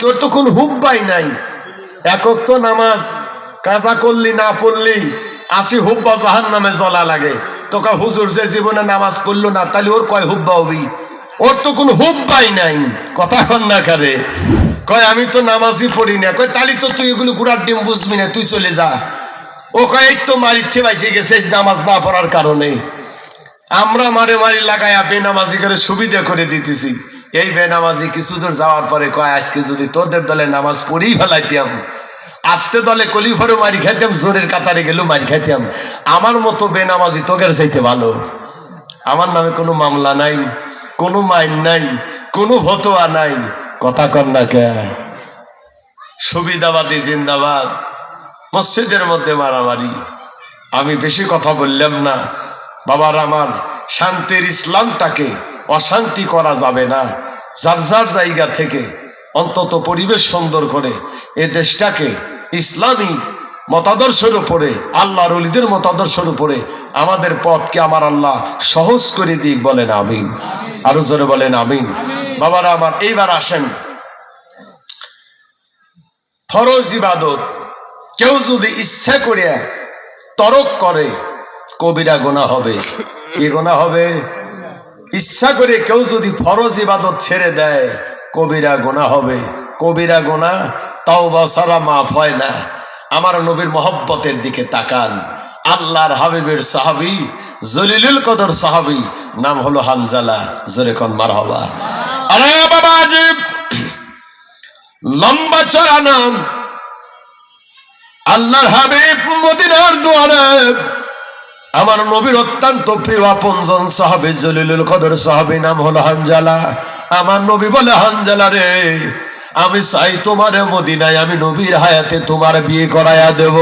তোর তো কোন হুব্বাই নাই। একক তো নামাজ কাজা করলি না পড়লি 80 হুব্বা জাহান্নামে জ্বলা লাগে। তোকে হুজুর যে জীবনে নামাজ পড়লো না তাহলে ওর কয় হুব্বা হবি? ওর তো কোন হুব্বাই নাই। কথা কন না করে কয় আমি তো নামাজই পড়ি না। কয় তাহলে তো তুই এগুলো গুড়ার ডিম বুঝবি না, তুই চলে যা। ও কয় এই তো মারিচ্ছে বাইসে গেছে নামাজ না পড়ার কারণে। আমরা মারে মারি লাগাইয়া বেনামাজি করে সুবিধা করে দিতেছি। এই বেনামাজি কিছু দূর যাওয়ার পরে কয় আজকে যদি তোদের দলে নামাজ পড়েই ফেলাইতাম, আস্তে দলে কলিফারও মারি খাইতাম, জোরের কাতারে গেলেও মারি খাইতাম। আমার মতো বেনামাজি তোদের চাইতে ভালো। আমার নামে কোনো মামলা নাই, কোনো মাইন নাই, কোনো ফতোয়া নাই। কথা কর না কে? সুবিধাবাদী জিন্দাবাদ। মসজিদের মধ্যে মারামারি। আমি বেশি কথা বললাম না। বাবার আমার, শান্তির ইসলামটাকে অশান্তি করা যাবে না। যার যার জায়গা থেকে অন্তত পরিবেশ সুন্দর করে এ দেশটাকে ইসলামী মতাদর্শের উপরে, আল্লাহর ওলিদের মতাদর্শের উপরে আমাদের পথকে আমার আল্লাহ সহজ করে দিক। বলেন আমিন। আরো জোরে বলেন আমিন। বাবারা আমার, এইবার আসেন, ফরজ ইবাদত কেউ যদি ইচ্ছা করে তরক করে কবিরা গুনাহ হবে। কি গুনাহ হবে? ইচ্ছা করে কেউ যদি ফরজ ইবাদত ছেড়ে দেয় কবিরা গুনাহ হবে। কবিরা গুনাহ তাওবা ছাড়া মাফ হয় না। আমার নবীর মহব্বতের দিকে তাকান। আল্লাহর হাবিবের সাহাবী, জলিলুল কদর সাহাবী, নাম হলো হানজালা। জোরে কোন মারহাবা। আরে বাবা আজিব, লম্বা চড়া নাম। আল্লাহর হাবিব মদিনার দুয়ারে আমার নবীর অত্যন্ত প্রিয় আপনজন সাহাবী জলিলুল কদর সাহাবী, নাম হলো হানজালা। আমার নবী বলে, হানজালা রে, আমি চাই তোমার মদিনায় আমি নবীর হায়াতে তোমার বিয়ে করাইয়া দেব।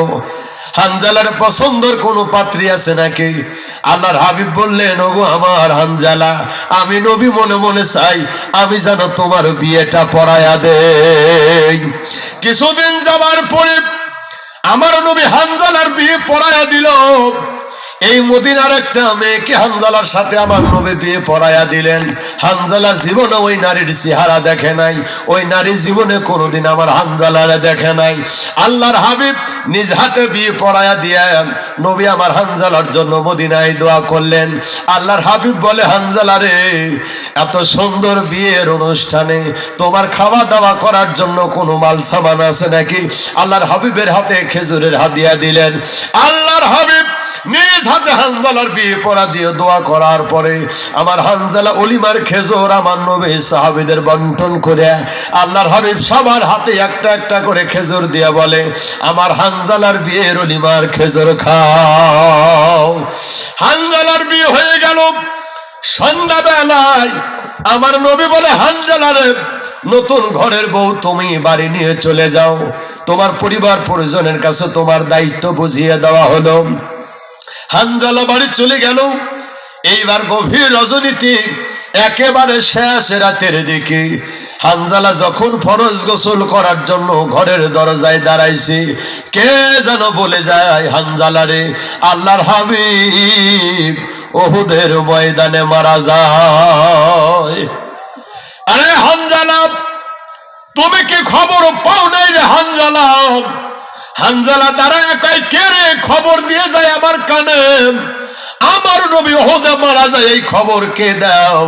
হানজালার পছন্দের কোনো পাত্রী আছে নাকি? আল্লাহর হাবিব বললেন, ওগো আমার হানজালা, আমি নবী মনে মনে চাই আমি যেন তোমার বিয়েটা পড়াইয়া দেই। কিছুদিন যাবার পরে আমার নবী হানজালার বিয়ে পড়াইয়া দিল। এই মদিনার একটা মেয়েকে হানজালার সাথে আমার নবী বিয়ে পড়াইয়া দিলেন। হানজালা জীবনে ওই নারীর চেহারা দেখে নাই, ওই নারী জীবনে কোনোদিন আমার হানজালারে দেখে নাই। আল্লাহর হাবিব নিজ হাতে বিয়ে পড়াইয়া দিয়ে নবী আমার হানজালার জন্য মদিনায় দোয়া করলেন। আল্লাহর হাবিব বলে, হানজালা রে, এত সুন্দর বিয়ের অনুষ্ঠানে তোমার খাওয়া দাওয়া করার জন্য কোনো মাল সামান আছে নাকি? আল্লাহর হাবিবের হাতে খেজুরের হাদিয়া দিলেন। আল্লাহর হাবিব নিজ হাতে হানজালার বিয়ে পড়া দিয়ে দোয়া করার পরে আমার হানজালা অলিমার খেজুর আমার নবী সাহাবীদের বন্টন করে আল্লাহর হাবিব সবার হাতে একটা একটা করে খেজুর দিয়ে বলে, আমার হানজালার বিয়ের অলিমার খেজুর খাও। হানজালার বিয়ে হয়ে গেল। সন্ধ্যাবেলায় আমার নবী বলে, হানজালা রে, নতুন ঘরের বউ তুমি বাড়ি নিয়ে চলে যাও। তোমার পরিবার পরিজনের কাছে তোমার দায়িত্ব বুঝিয়ে দেওয়া হলো। হানজালা বাড়ি চলে গেল। এইবার গভীর রজনীতে একেবারে শেষ রাতের দিকে হানজালা যখন ফরজ গোসল করার জন্য ঘরের দরজায় দাঁড়াইছে, কে যেন বলে যায়, হানজালা রে, আল্লাহর হাবিব উহুদের ময়দানে মারা যায়। আরে হানজালা, তুমি কি খবর পাও নাই রে হানজালা? হানজালা দাঁড়ায় কয়, কে রে? খবর দিয়ে যায় আমার কানে, আমার নবী উহুদে মারা যায়, এই খবর কে দাও?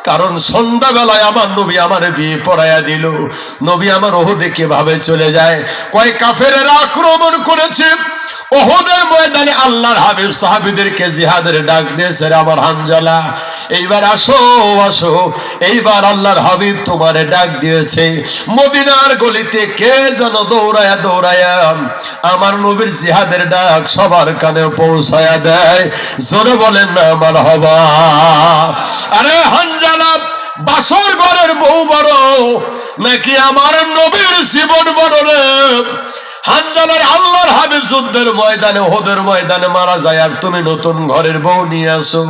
কারণ সন্ধ্যাবেলায় আমার নবী আমার বিয়ে পড়াইয়া দিল। নবী আমার উহুদে কিভাবে চলে যায়? কয় কাফেরেরা আক্রমণ করেছে উহুদের ময়দানে। আল্লাহর হাবিব সাহাবীদেরকে জিহাদের ডাক দিয়েছে, আমার হানজালা এইবার আসো আসো, এইবার আল্লাহর হাবিব তোমারে ডাক দিয়েছে। মদিনার গলিতে কে যেন দৌড়ায়া দৌড়ায়া আমার নবীর জিহাদের ডাক সবার কানে পৌঁছায়া দেয়। জোরে বলেন না মারহাবা। আরে হানজালা, বাসর ঘরের বউ বড় নাকি আমার নবীর জীবন বড় রে? হানজালার আল্লাহর হাবিব যুদ্ধের ময়দানে উহুদের ময়দানে মারা যায়, আর তুমি নতুন ঘরের বউ নিয়ে আসো।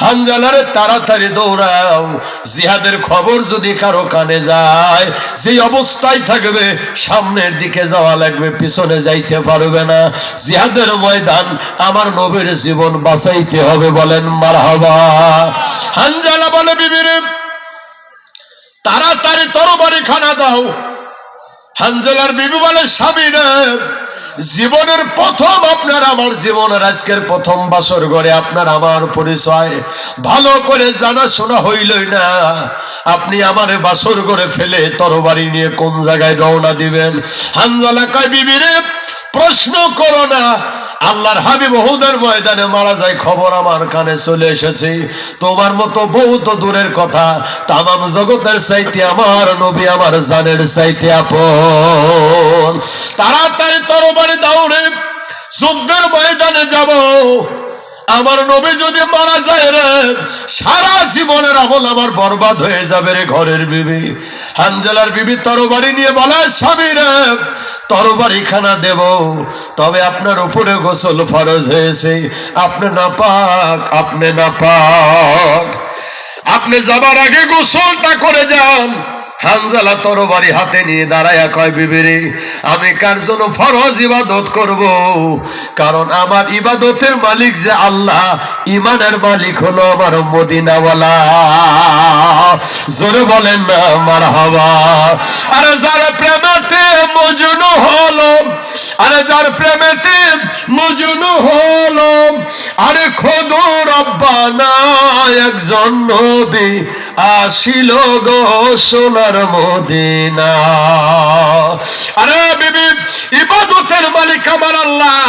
হানজালারে তাড়াতাড়ি দৌড়াও, জিহাদের খবর যদি কারো কানে যায়, যে অবস্থায় থাকবে সামনের দিকে যাওয়া লাগবে, পিছনে যাইতে পারবে না। জিহাদের ময়দান, আমার নবীর জীবন বাঁচাইতে হবে। বলেন মারহাবা। হানজালা বলে, বিবিরে তাড়াতাড়ি তরবারি খানা দাও, হানজালার বিবি বলে স্বামী রে, জীবনের প্রথম আপনার আমার জীবনের আজকের প্রথম বাসর ঘরে আপনার আমার পরিচয় ভালো করে জানাশোনা হইলই না। আপনি আমার বাসর ঘরে ফেলে তরবারি নিয়ে কোন জায়গায় রওনা দিবেন? হানজালা কয় বিবি রে, প্রশ্ন করো না, আল্লাহর হাবিব উহুদের ময়দানে মারা যায় খবর আমার কানে চলে এসেছে। তোমার মতো বউ তো দূরের কথা, তামাম জগতের চাইতে আমার নবী আমার জানের চাইতে আপন। তাড়াতাড়ি তরবারি দাও রে, যুদ্ধের ময়দানে যাব। আমার নবী যদি মারা যায় রে, সারা জীবনের আমল আমার বরবাদ হয়ে যাবে রে ঘরের বিবি। হানজালার বিবি তরবারি নিয়ে বলে স্বামী রে, তরবারি খানা দেব, তবে আপনার উপরে গোসল ফরজ হয়েছে, আপনি নাপাক, আপনি নাপাক, আপনি যাবার আগে গোসলটা করে যান। হানজালা তরবারি হাতে নিয়ে দাঁড়ায়া কয় বিবি রে, আমি কার জন্য ফরজ ইবাদত করব? কারণ আমার ইবাদতের মালিক যে আল্লাহ, ইমানের মালিক হলো আমার মদিনাওয়ালা। জোরে বলেন না মারহাবা। আরে যার প্রেমেতে মজনু হলো, আরে যার প্রেমেতে মজনু হলো, আরে খোদু রব্বানা একজন নবী আসিল গো সোনার মদিনা। আরে বিবি, ইবাদতের মালিক আমার আল্লাহ,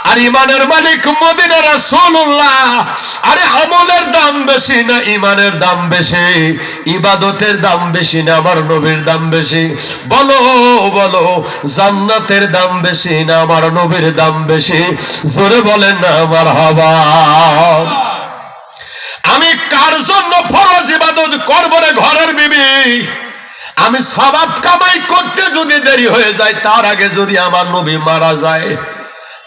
আর ইমানের মালিক মদিনা রাসূলুল্লাহ। আরে আমলের দাম বেশি না ইমানের দাম বেশি? ইবাদতের দাম বেশি না আমার নবীর দাম বেশি? বলো বলো, জান্নাতের দাম বেশি না আমার নবীর দাম বেশি? জোরে বলেন না মারহাবা। আমি কার জন্য ফরজ ইবাদত করব রে ঘরের বিবি? আমি সওয়াব কামাই করতে যদি দেরি হয়ে যায়, তার আগে যদি আমার নবী মারা যায়,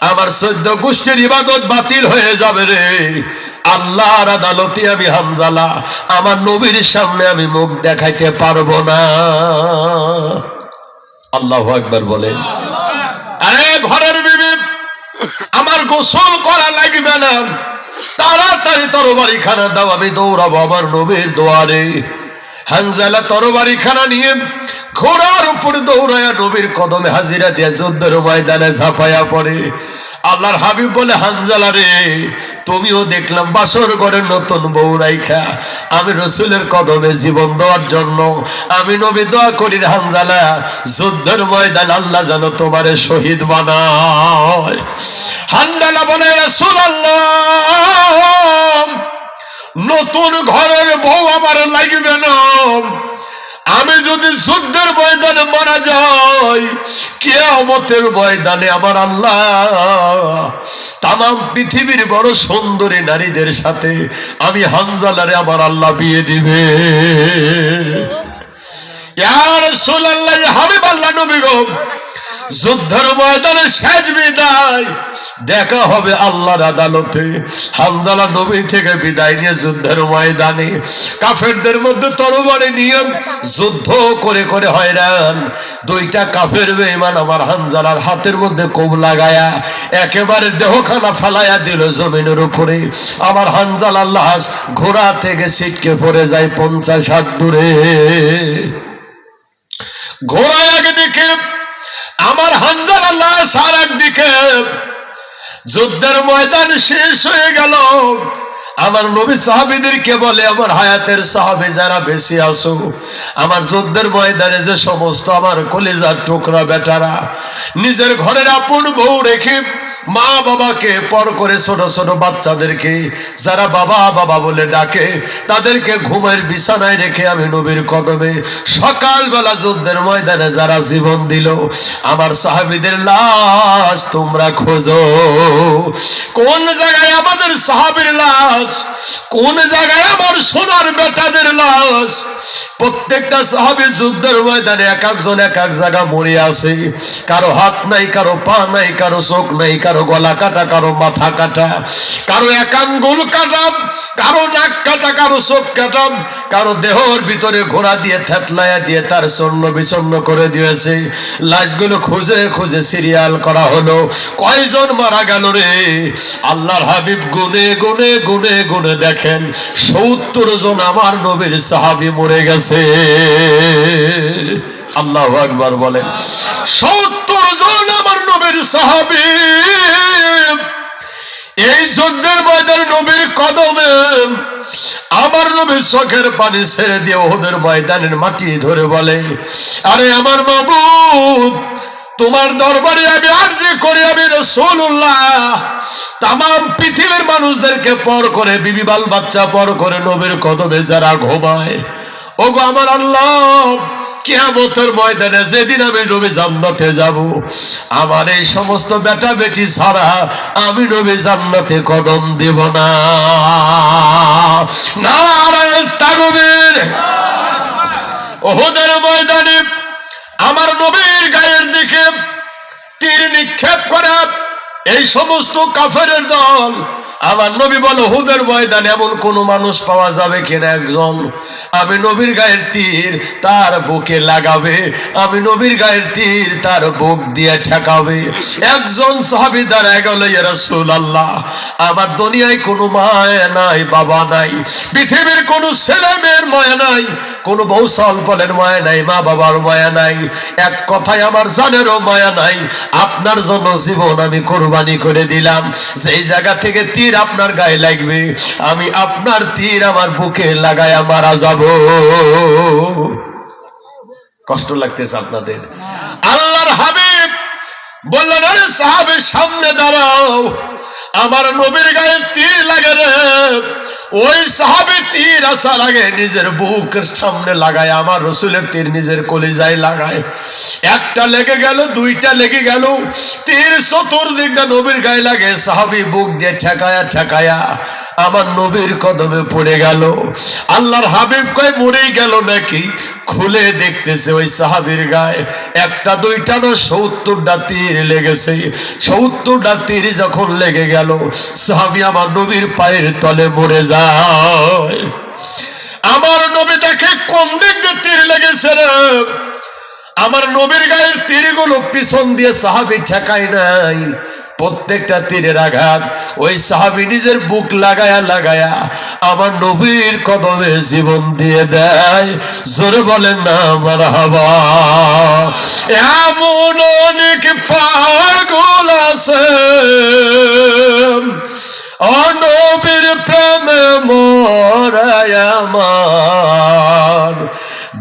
আমার 14 গোষ্ঠীর ইবাদত বাতিল হয়ে যাবে রে। আল্লাহর আদালতে আমি হানজালা আমার নবীর সামনে আমি মুখ দেখাইতে পারবো না। আল্লাহু আকবার বলেন। আরে ঘরের বিবি, আমার গোসল করা লাগবে না, তাড়াতাড়ি তরবারি খানা দাও, আমি দৌড়াবো আমার নবীর দুয়ারে। হানজালা তরবারি খানা নিয়ে ঘোড়ার উপর দৌড়ায়া নবীর কদমে হাজিরা দিয়ে যুদ্ধের ময়দানে ঝাঁপাইয়া পড়ে। আল্লাহর হাবিব বলে, হানজালা রে, তুমিও দেখলাম বাসর ঘরে নতুন বউ রাইখা আমি রসুলের কদমে জীবন দেওয়ার জন্য আমি নবী দোয়া করি, হানজালা যুদ্ধের ময়দান আল্লাহ যেন তোমারে শহীদ বানায়। হানজালা বলে, রাসূলুল্লাহ, নতুন ঘরের বউ আমার লাগবে না, আমি যদি যুদ্ধের ময়দানে মারা যাই, কিয়ামতের ময়দানে আমার আল্লাহ তামাম পৃথিবীর বড় সুন্দরী নারীদের সাথে আমি হানজালারে আমার আল্লাহ বিয়ে দিবে। ইয়া রাসূলুল্লাহ, হাবিব আল্লাহ নবী গো, যুদ্ধের ময়দানে শেষ বিদায়, দেখা হবে আল্লাহর আদালতে। হানজালা নবী থেকে বিদায় নিয়ে যুদ্ধের ময়দানে কাফেরদের মধ্যে তরবারি নিয়ে যুদ্ধ করে করে হয়রান। 2টা কাফের বেঈমান আমার হানজালার হাতের মধ্যে কোপ লাগায়া একেবারে দেহখানা ফালাইয়া দিল জমিনের উপরে। আমার হানজালার লাশ ঘোড়া থেকে ছিটকে পড়ে যায় 50 হাত দূরে। ঘোড়া একদিকে, আমার হানজালার লাশ আর একদিকে। যুদ্ধের ময়দান শেষ হয়ে গেল। আমার নবী সাহাবীদেরকে বলে, আমার হায়াতের সাহাবী যারা বেশি আসো, আমার যুদ্ধের ময়দানে যে সমস্ত আমার কলিজার টুকরা বেটারা নিজের ঘরের আপন বউ রেখে মা বাবাকে পর করে ছোট ছোট বাচ্চাদেরকে যারা বাবা বাবা বলে ডাকে, তাদেরকে ঘুমের বিছানায় রেখে আমি নবীর কদমে সকালবেলা যুদ্ধের ময়দানে যারা জীবন দিল, আমার সাহাবীদের লাশ তোমরা খোঁজো। কোন জায়গায় আমাদের সাহাবীর লাশ? কোন জায়গায় আমার সোনার বেটাদের লাশ? প্রত্যেকটা সাহাবী যুদ্ধের ময়দানে এক একজন এক এক জায়গা মরে আছে। কারো হাত নাই, কারো পা নাই, কারো চোখ নাই, কারো গলা কাটা, কারো মাথা কাটা, কারো এক আঙ্গুল কাটা, কারো নাক কাটা, কারো চোখ কাটা, কারো দেহর ভিতরে ঘোড়া দিয়ে থেতলায়া দিয়ে তার চূর্ণ বিচূর্ণ করে দিয়েছে। লাশগুলো খুঁজে খুঁজে সিরিয়াল করা হলো। কয়জন মারা গেল রে? আল্লাহর হাবিব গুনে গুনে গুনে গুনে দেখেন 70 জন আমার নবীর সাহাবী মরে গেছে। আল্লাহু আকবার বলেন। 70 জন আমার নবীর সাহাবী এই যুদ্ধের ময়দানে নবীর কদমে আমার নবীর চোখের পানি ছেড়ে দিয়ে ওদের ময়দানের মাটি ধরে বলে, আরে আমার মাবুদ, তোমার দরবারে আমি আরজি করি, আমি রাসূলুল্লাহ তামাম পৃথিবীর মানুষদেরকে পর করে, বিবি বাল বাচ্চা পর করে নবীর কদমে যারা ঘুমায়, ওগো আমার আল্লাহ, কিয়ামতের ময়দানে যেদিন আমি নবী জান্নাতে যাব, আমার এই সমস্ত বেটা বেটি ছাড়া আমি নবী জান্নাতে কদম দেব না। নারায়ে তাকবীর। উহুদের ময়দানে আমার নবীর গায়ের দিকে তীর নিক্ষেপ করে এই সমস্ত কাফেরের দল। আমার নবী বলে, উহুদের ময়দানে এমন কোন মানুষ পাওয়া যাবে কিনা একজন আমি নবীর গায়ের তীর তার বুকে লাগাবে, আমি নবীর গায়ের তীর তার বুক দিয়ে ঠেকাবে। একজন সাহাবী দাঁড়ায় গেল, ইয়া রাসূলুল্লাহ, আমার দুনিয়ায় কোনো মায়া নাই, বাবা নাই, পৃথিবীর কোনো ছেলে মেয়ের মায়া নাই, কোন বউ সন্তানের মায়া নাই, মা বাবার মায়া নাই, এক কথায় আমার জানেরও মায়া নাই, আপনার জন্য জীবন আমি কোরবানি করে দিলাম। সেই জায়গা থেকে তীর আপনার গায়ে লাগবে, আমি আপনার তীর আমার বুকে লাগায়া মারা যাব। কষ্ট লাগতেছে আপনাদের? আল্লাহর হাবিব বললেন, আরে সাহাবীর সামনে দাঁড়াও, আমার নবীর গায়ে তীর লাগে রে। ওই সাহাবী তীর আসার আগে নিজের বুকের সামনে লাগায়, আমার রসুলের তীর নিজের কলিজায় লাগায়। একটা লেগে গেল, দুইটা লেগে গেল, তীর চতুর্দিকটা নবীর গায়ে লাগে, সাহাবী বুক দিয়ে ঠেকায়া ঠেকায়া আমার নবীর কদমে পড়ে গেল। আল্লাহর হাবিব কয় মরেই গেল নাকি? খুলে দেখতেছে ওই সাহাবীর গায়ে একটা দুইটা না 70টা তীর লেগেছে। 70টা তীর যখন লেগে গেল, সাহাবী আমার নবীর পায়ের তলে মরে যায়। আমার নবী দেখে কোন দিক দিয়ে তীর লেগেছে রে। আমার নবীর গায়ের তীরগুলো পিছন দিয়ে সাহাবী ঠেকায় নাই, প্রত্যেকটা তীরের আঘাত ওই সাহাবী নিজের বুক লাগায়া লাগায়া আমার নবীর কদমে জীবন দিয়ে দেয়। জোরে বলেন না মারহাবা। এমন অনেক পাগল আছে নবীর প্রেমে মরায় আমার,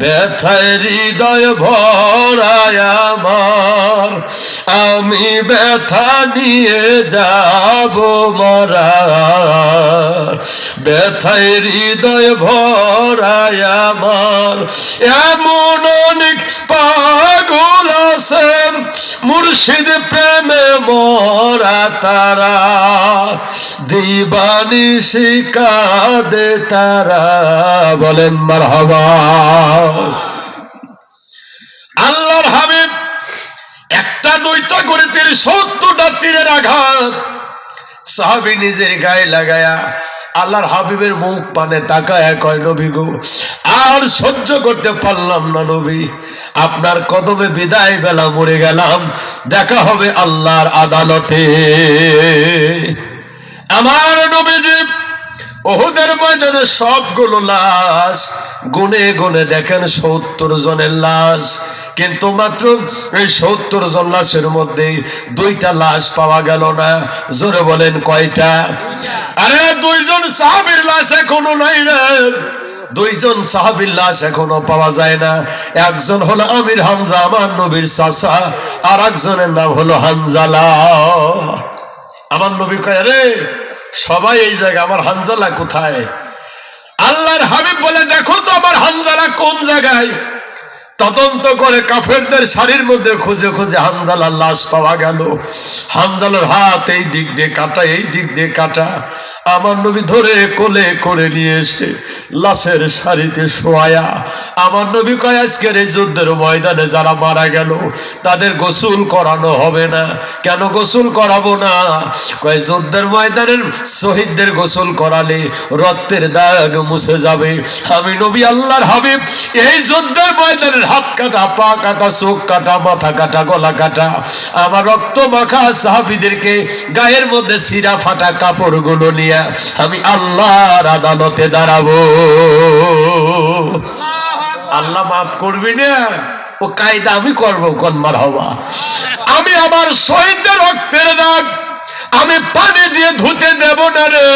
ব্যথায় হৃদয় ভরায় আমার, আমি ব্যথা নিয়ে যাব মরা, ব্যথায় হৃদয় ভরায় আমার। এমন অনেক পাগল আছে মুর্শিদ প্রেমে মরা তারা, দিবানিশি কাঁদে তারা। বলেন মারহাবা। আল্লাহর হাবিব একটা দুইটা করে 70টা তীরের আঘাত সাহাবী নিজের গায়ে লাগায়া আল্লাহর হাবিবের মুখ পানে তাকায় কয়, নবী গো, আর সহ্য করতে পারলাম না নবী, আপনার কদমে বিদায় বেলা মরে গেলাম, দেখা হবে আল্লাহর আদালতে। আমার নবীজি উহুদের ময়দানে সবগুলো লাশ গুনে গুনে দেখেন 70 জনের লাশ, কিন্তু মাত্র এই 70 জন লাশের মধ্যে 2টা লাশ পাওয়া গেল না। জোরে বলেন কয়টা? আরে 2 জন সাহাবীর লাশ এখনো নাই রে। 2 জন সাহাবীর লাশ এখনো পাওয়া যায় না। একজন হলো আমির হামজা, আমার নবীর চাচা, আর একজনের নাম হলো হানজালা। আমার নবী কয়, রে সবাই এই জায়গা, আমার হানজালা কোথায়? আল্লাহর হাবিব বলে, দেখো তো আমার হানজালা কোন জায়গায়। তদন্ত করে কাফেরদের শাড়ির মধ্যে খুঁজে খুঁজে হানজালার লাশ পাওয়া গেল। হানজালার হাত এই দিক দিয়ে কাটা, এই দিক দিয়ে কাটা। আমার নবী ধরে কোলে করে নিয়ে এসে লাশের শাড়িতে শোয়া আমার নবী কয়, আজকের এই যুদ্ধের ময়দানে যারা মারা গেল তাদের গোসল করানো হবে না। কেন গোসল করাবো না? কয়, যুদ্ধের ময়দানের শহীদদের গোসল করালে রক্তের দাগ মুছে যাবে। আমি নবী আল্লাহর হাবিব এই যুদ্ধের ময়দানের হাত কাটা, পা কাটা, চোখ কাটা, মাথা কাটা, গলা কাটা আমার রক্ত মাখা সাহাবীদেরকে গায়ের মধ্যে ছিঁড়া ফাটা কাপড়গুলো নিয়ে আমি আল্লাহর আদালতে দাঁড়াবো। আল্লাহ মাফ করবি না? ও কায়দা আমি করবো কোন মারহাবা। আমি আমার শহীদদের রক্তের দাগ আমি পানি দিয়ে ধুতে দেব না রে।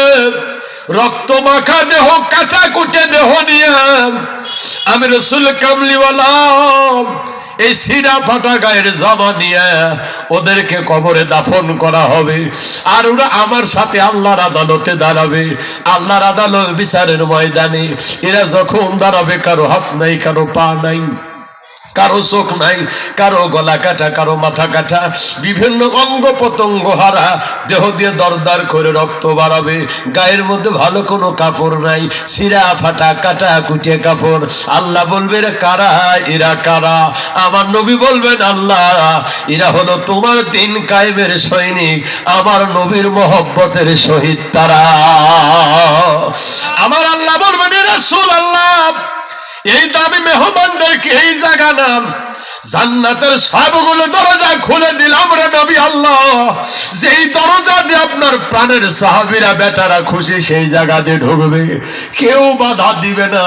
রক্ত মাখা দেহ কাঁচা কুটে দেহ নিয়ে আমি রসুল কামলিওয়ালা এই সিরা ফাটা গায়ের জামা নিয়ে ওদেরকে কবরে দাফন করা হবে। আর ওরা আমার সাথে আল্লাহর আদালতে দাঁড়াবে। আল্লাহর আদালত বিচারের ময়দানে এরা যখন দাঁড়াবে, কারো হাত নাই, কারো পা নাই, কারো চোখ নাই, কারো গলা কাটা, কারো মাথা কাটা, বিভিন্ন অঙ্গ প্রত্যঙ্গ হারা, দেহ দিয়ে দরদার করে রক্ত বাড়াবে, গায়ের মধ্যে ভালো কোনো কাপড় নাই, সিরা ফাটা কাটা কুটে কাপড়। আল্লাহ বলবে রে কারা এরা কারা? আমার নবী বলবেন আল্লাহ এরা হলো তোমার দিন কায়েমের সৈনিক, আমার নবীর মহব্বতের শহীদ তারা। আমার আল্লাহ বলবেন রে রাসূল আল্লাহ এই দামি মেহমানদেরকে এই জায়গা নাম জান্নাতের সবগুলো দরজা খুলে দিলাম রে নবী আল্লাহ। যেই দরজা দিয়ে আপনার প্রাণের সাহাবীরা বেটারা খুশি সেই জায়গা দিয়ে ঢুকবে, কেউ বাধা দিবে না,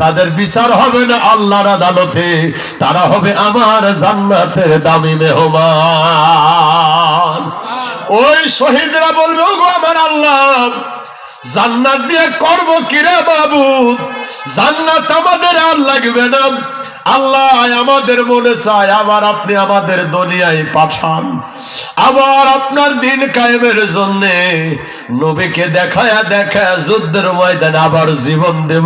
তাদের বিচার হবে না আল্লাহর আদালতে, তারা হবে আমার জান্নাতের দামি মেহমান। ওই শহীদরা বলবে ওগো আমার আল্লাহ জান্নাত দিয়ে করব কিরে বাবু, জান্নাত আমাদের আর লাগবে না, আল্লাহ আমাদের মনে চায় আবার আপনি আমাদের দুনিয়ায় পাঠান, আবার আপনার দিন কায়েমের জন্য নবীকে দেখায়া দেখায়া যুদ্ধের ময়দানে আবার জীবন দেব।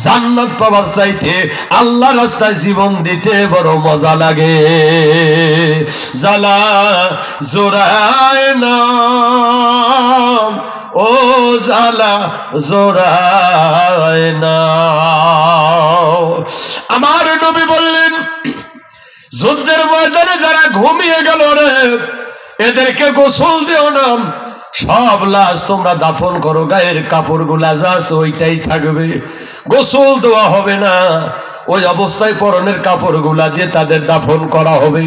জান্নাত পাওয়ার চাইতে আল্লাহ রাস্তায় জীবন দিতে বড় মজা লাগে। জ্বালা জোড়ায় না ও জালা জোড়ায় না। আমার নবী বললেন যুদ্ধের ময়দানে যারা ঘুমিয়ে গেল রে এদেরকে গোসল দিও না, সব লাশ তোমরা দাফন করো, গায়ের কাপড় গুলা যা আছে ওইটাই থাকবে, গোসল দেওয়া হবে না, ওই অবস্থায় পরনের কাপড় গুলা দিয়ে তাদের দাফন করা হবে।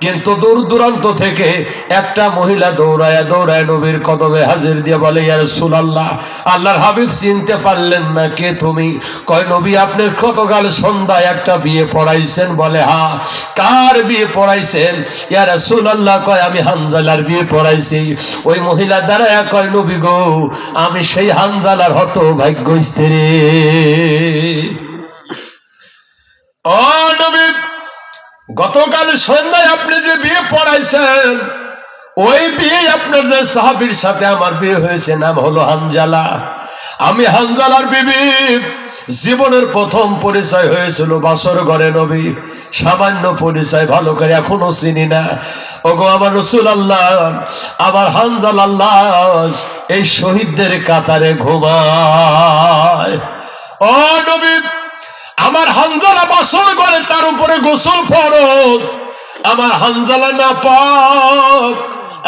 কিন্তু দূর দূরান্ত থেকে একটা মহিলা দৌড়ায় দৌড়ায় নবীর কদমে হাজির দিয়ে বলে ইয়া রাসূলুল্লাহ আল্লাহর হাবিব চিনতে পারলেন না, কে তুমি? কয় নবী আপনি গতকাল সন্ধ্যায় একটা বিয়ে পড়াইছেন। বলে হ্যাঁ। কার বিয়ে পড়াইছেন? ইয়া রাসূলুল্লাহ কয় আমি হানজালার বিয়ে পড়াইছি। ওই মহিলা দাঁড়ায় কয় নবী গো আমি সেই হানজালার হতভাগ্য স্ত্রী। ও নবী গতকাল সন্ধ্যায় আপনি যে বিয়ে পড়াইছেন ওই বিয়ে আপনার যে সাহাবীর সাথে আমার বিয়ে হয়েছে, নাম হলো হানজালা। আমি হানজালার বিবি। জীবনের প্রথম পরিচয় হয়েছিল বাসর ঘরে নবী, সামান্য পরিচয়, ভালো করে এখনো চিনি না। ওগো আমার রাসূলুল্লাহ আমার হানজালা লাশ এই শহীদদের কাতারে ঘুমায়। ও নবী আমার হানজালা বাসর ঘরে, তার উপরে গোসল ফরজ, আমার হানজালা নাপাক,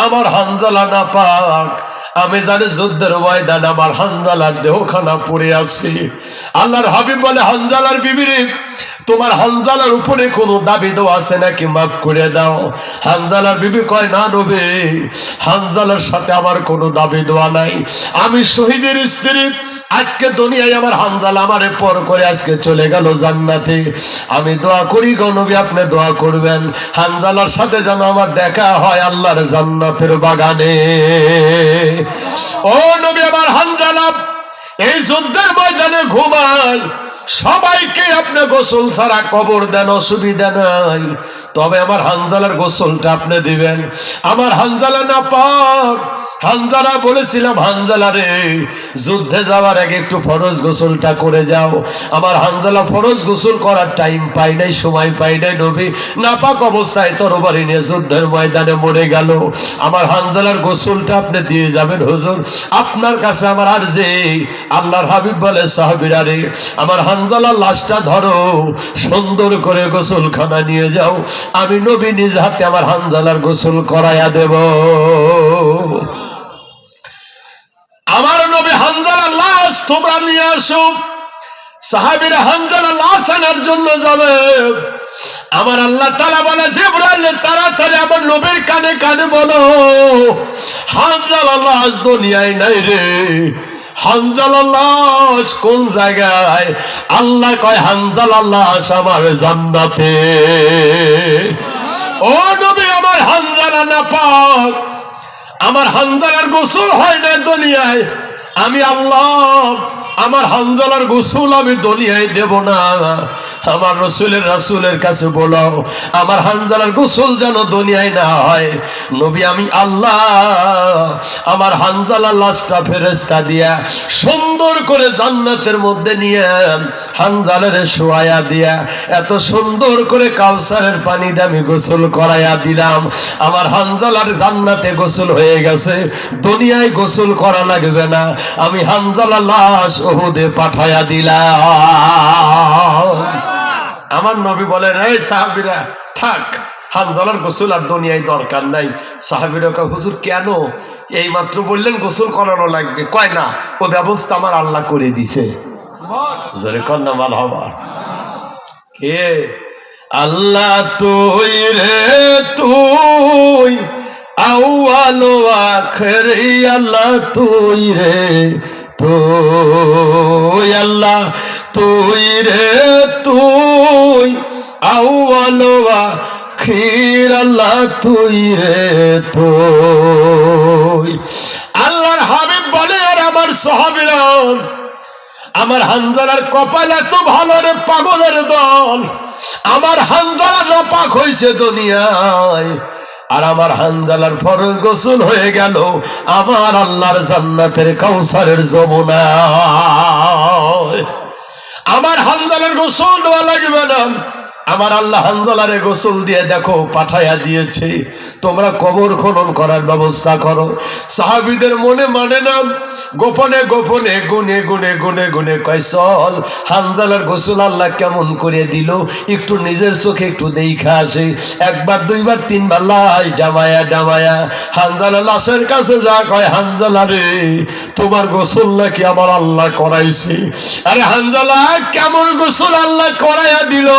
আমার হানজালা নাপাক। আমি জানি যুদ্ধের ময়দানে আমার হানজালার দেহখানা পড়ে আছে। আল্লাহর হাবিব বলে হানজালার বিবিরে তোমার হানজালার উপরে কোনো দাবি দেওয়া আছে নাকি, মাফ করে দাও। হানজালার বিবি কয় না নবী হানজালার সাথে আমার কোনো দাবি দেওয়া নাই, আমি শহীদের স্ত্রী, আজকে দুনিয়ায় আমার হানজালা আমারে পর করে আজকে চলে গেল জান্নাতে। আমি দোয়া করি গো নবী আপনি দোয়া করবেন হানজালার সাথে যেন আমার দেখা হয় আল্লাহর জান্নাতের বাগানে। ও নবী আমার হানজালা এই যুদ্ধের ময়দানে ঘুমায়, সবাইকে আপনি গোসল ছাড়া কবর দেন, অসুবিধা নাই, তবে আমার হানজালার গোসলটা আপনি দিবেন। আমার হানজালা নাপাক। হানজালা বলেছিলাম হানজালা রে যুদ্ধে যাওয়ার আগে একটু ফরজ গোসলটা করে যাও। আমার হানজালা ফরজ গোসল করার টাইম পাই নাই, সময় পাই নাই, নবী নাপাক অবস্থায় তরবারি নিয়ে যুদ্ধের ময়দানে মরে গেল। আমার হানজালার গোসলটা আপনি দিয়ে যাবেন হুজুর, আপনার কাছে আমার আরজি। আল্লাহর হাবিব বলে সাহাবীরা রে আমার হানজালার লাশটা ধরো, সুন্দর করে গোসলখানা নিয়ে যাও, আমি নবী নিজ হাতে আমার হানজালার গোসল করাইয়া দেব। আমার নবী হানজালার লাশ তোমরা নিয়ে আসো। সাহাবীরা হানজালার লাশ আনার জন্য যাবে। আমার আল্লাহ তাআলা বলে জিবরাইল তাড়াতাড়ি আমার নবীর কানে কানে বলো হানজালার লাশ দুনিয়ায় নাই রে, হানজালার লাশ কোন জায়গায়? আল্লাহ কয় হানজালার লাশ আমার জান্নাতে। ও নবী, আমার হানজালা নাপাক, আমার হানজালার গোসল হয় না দুনিয়ায়। আমি আল্লাহ আমার হানজালার গোসল আমি দুনিয়ায় দেব না। আমার রাসূলের কাছে বলো আমার হানজালার গোসল যেন দুনিয়ায় না হয়। নবী আমি আল্লাহ আমার হানজালার লাশটা ফেরেশতা দিয়া সুন্দর করে জান্নাতের মধ্যে নিয়ে হানজালার শোয়ায়া দিয়া এত সুন্দর করে কাউসারের পানি দিয়ে আমি গোসল করাইয়া দিলাম। আমার হানজালার জান্নাতে গোসল হয়ে গেছে, দুনিয়ায় গোসল করা লাগবে না। আমি হানজালার লাশ উহুদে পাঠাইয়া দিলাম। আমার নবী বলেন, এই সাহাবীরা থাক, হানজালার গোসল আর দুনিয়ায় দরকার নাই। সাহাবীরা কয়, হুজুর কেন? এই মাত্র বললেন গোসল করানো লাগবে। কয় না, ও ব্যবস্থা আমার আল্লাহ করে দিছে। জোরে কন্যা মারহাবা। কে? আল্লাহ তুই রে তুই, আউয়াল ও আখিরি আল্লাহ তুই রে তুই, আল্লাহ তুই রে তুই, আউয়াল ও আখির আল্লাহ তুই রে তুই। আল্লাহর হাবিব বলে, আর আমার সাহাবীরা, আমার হানজালার কপাল এত ভালো রে পাগলের দল, আমার হানজালা নাপাক হয়েছে দুনিয়ায়, আর আমার হানজালার ফরজ গোসল হয়ে গেল আমার আল্লাহর জান্নাতের কাউসারের যমুনায়। আমার হানজালার গোসল দেওয়া লাগবে না, আমার আল্লাহ হানজালারে গোসল দিয়ে দেখো পাঠাইয়া দিয়েছে। তোমরা কবর খনন করার ব্যবস্থা করো। সাহাবীদের মনে মানে না, গোপনে গোপনে গুনে গুনে গুনে গুনে কয় চল হানজালার গোসল আল্লাহ কেমন করে দিল একটু নিজের চোখে একটু দেখা আসে। একবার দুইবার তিনবার লাশ ডামায়া ডামায়া হানজালা লাশের কাছে যা কয়, হানজালা রে তোমার গোসল নাকি আমার আল্লাহ করাইছে। আরে হানজালা কেমন গোসল আল্লাহ করাইয়া দিল?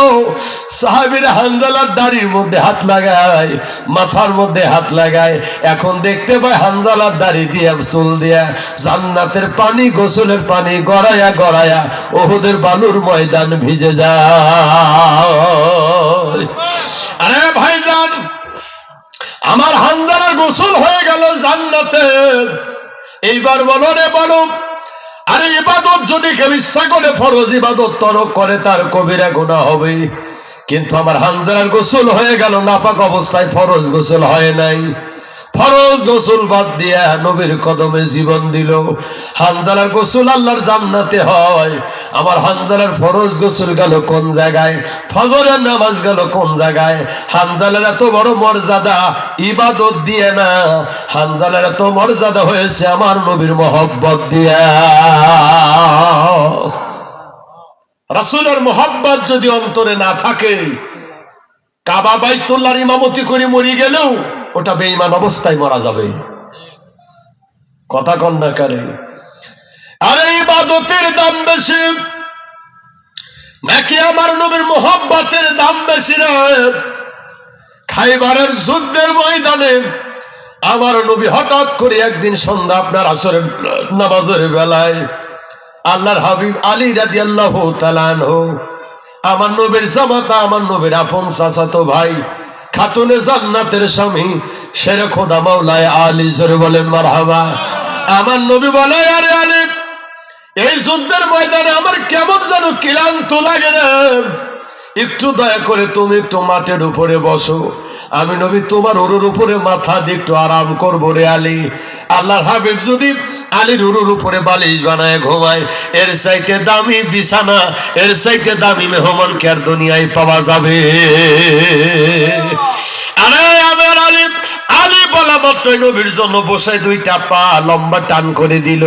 সাহাবীরা হানজালার দাড়ির মধ্যে হাত লাগায়, মাথার মধ্যে হাত লাগায়। এখন দেখতে পায় হানজালার দাড়ি দিয়ে চুল দিয়া জান্নাতের পানি গোসলের পানি গড়ায়া গড়ায়া উহুদের বালুর ময়দান ভিজে যায়। আরে ভাইজান, আমার হানজালার গোসল হয়ে গেল জান্নাতে। এইবার বলো রে বলো, আরে ইবাদত যদি কেউ ইচ্ছা করে ফরজ ইবাদত তরক করে তার কবিরা গুনাহ হবে। কিন্তু আমার হানজালার গোসল হয়ে গেল নাপাক অবস্থায়, ফরজ গোসল হয় নাই। ফরজ গোসল বাদ দিয়া নবীর কদমে জীবন দিল। হানজালার গোসল আল্লাহর জান্নাতে হয়। আমার হানজালার ফরজ গোসল গেল কোন জায়গায়? ফজরের নামাজ গেল কোন জায়গায়? হানজালার এত বড় মর্যাদা ইবাদত দিয়ে না, হানজালার এত মর্যাদা হয়েছে আমার নবীর মহব্বত দিয়া। রাসূলের মহব্বত যদি অন্তরে না থাকে, কাবা বাইতুল্লাহর ইমামতি করে মরে গেলেও ওটা বেঈমান অবস্থায় মারা যাবে। কথা কন না করে? আরে ইবাদতের দাম বেশি নাকি আমার নবীর মহব্বতের দাম বেশি রে? খাইবারের যুদ্ধের ময়দানে আমার নবী হঠাৎ করে একদিন সন্ধ্যা আপনার আসরের নামাজের বেলায় আল্লাহর হাবিব আলী রাদিয়াল্লাহু তাআলা আনহু, আমার নবীর জামাতা, আমার নবীর আপন চাচাতো ভাই, খাতুনে জান্নাতের স্বামী শেরে খোদা মাওলায় আলী, জোরে বলেন মারহাবা। আমার নবী বলে, আরে আলী, এই যুদ্ধের ময়দানে আমার কেমন যেন ক্লান্ত লাগে না, একটু দয়া করে তুমি একটু মাটির উপরে বসো, আমি নবী তোমার উরুর উপরে মাথা দিয়ে একটু আরাম করবো রে আলী। আল্লাহর হাবিব যদি আলীর উরুর উপরে বালিশ বানায় ঘুমায়, এর চাইতে দামি বিছানা, এর চাইতে দামি মেহমান কে আর দুনিয়ায় পাওয়া যাবে? আরে আমার আলী, আলী বলা মাত্রই নবীর জন্য বসায় দুইটা পা লম্বা টান করে দিল।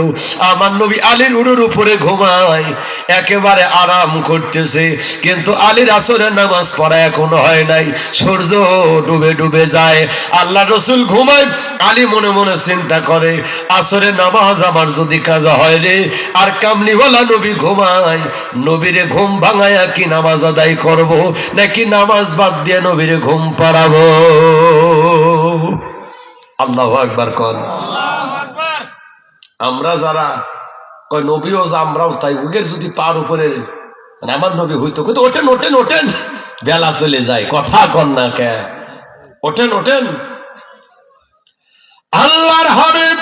আমার নবী আলীর উরুর উপরে ঘুমায়, একেবারে আরাম করতেছে। কিন্তু আলীর আসরের নামাজ পড়া এখনো হয় নাই, সূর্য ডুবে ডুবে যায়। আল্লাহ রসুল ঘুমায়, আলী মনে মনে চিন্তা করে, আসরের নামাজ আমার যদি কাজা হয় রে, আর কামলিওয়ালা নবী ঘুমায়, নবীরে ঘুম ভাঙায়া কি নামাজ আদায় করব, নাকি নামাজ বাদ দিয়ে নবীরে ঘুম পাড়াবো? আল্লাহু আকবার কোন। আমরা যারা কয় নবীও যা আমরাও তাই, উগের যদি পার উপরে মানে আমার নবী হইতো, কিন্তু ওঠেন ওঠেন ওঠেন, বেলা চলে যায়, কথা কন না কে, ওঠেন ওঠেন। আল্লাহর হাবিব